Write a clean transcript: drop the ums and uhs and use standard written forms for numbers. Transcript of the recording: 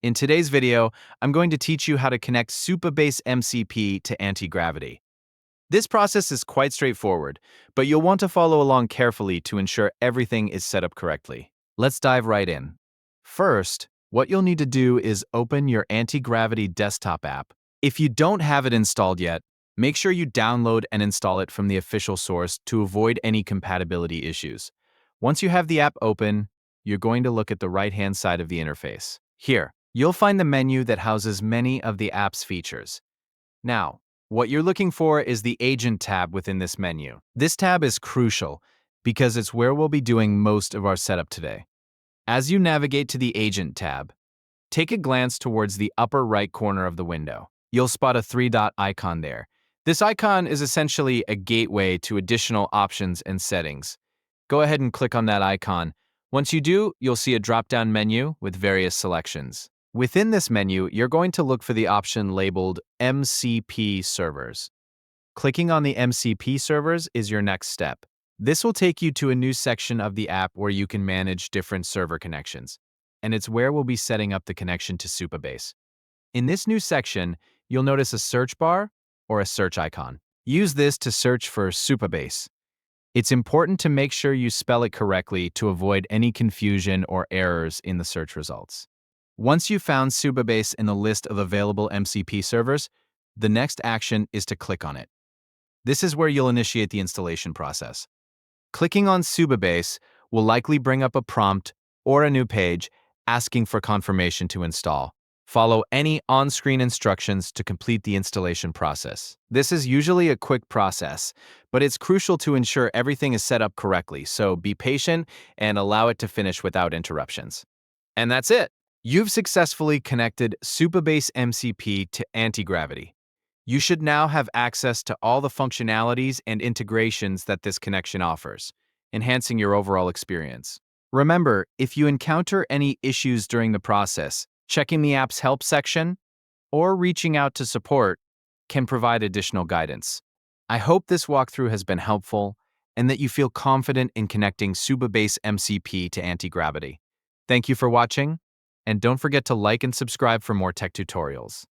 In today's video, I'm going to teach you how to connect Supabase MCP to Antigravity. This process is quite straightforward, but you'll want to follow along carefully to ensure everything is set up correctly. Let's dive right in. First, what you'll need to do is open your Antigravity desktop app. If you don't have it installed yet, make sure you download and install it from the official source to avoid any compatibility issues. Once you have the app open, you're going to look at the right-hand side of the interface. Here, you'll find the menu that houses many of the app's features. Now, what you're looking for is the Agent tab within this menu. This tab is crucial because it's where we'll be doing most of our setup today. As you navigate to the Agent tab, take a glance towards the upper right corner of the window. You'll spot a three-dot icon there. This icon is essentially a gateway to additional options and settings. Go ahead and click on that icon. Once you do, you'll see a drop-down menu with various selections. Within this menu, you're going to look for the option labeled MCP servers. Clicking on the MCP servers is your next step. This will take you to a new section of the app where you can manage different server connections, and it's where we'll be setting up the connection to Supabase. In this new section, you'll notice a search bar or a search icon. Use this to search for Supabase. It's important to make sure you spell it correctly to avoid any confusion or errors in the search results. Once you've found Supabase in the list of available MCP servers, the next action is to click on it. This is where you'll initiate the installation process. Clicking on Supabase will likely bring up a prompt or a new page asking for confirmation to install. Follow any on-screen instructions to complete the installation process. This is usually a quick process, but it's crucial to ensure everything is set up correctly, so be patient and allow it to finish without interruptions. And that's it! You've successfully connected Supabase MCP to Antigravity. You should now have access to all the functionalities and integrations that this connection offers, enhancing your overall experience. Remember, if you encounter any issues during the process, checking the app's help section or reaching out to support can provide additional guidance. I hope this walkthrough has been helpful and that you feel confident in connecting Supabase MCP to Antigravity. Thank you for watching, and don't forget to like and subscribe for more tech tutorials.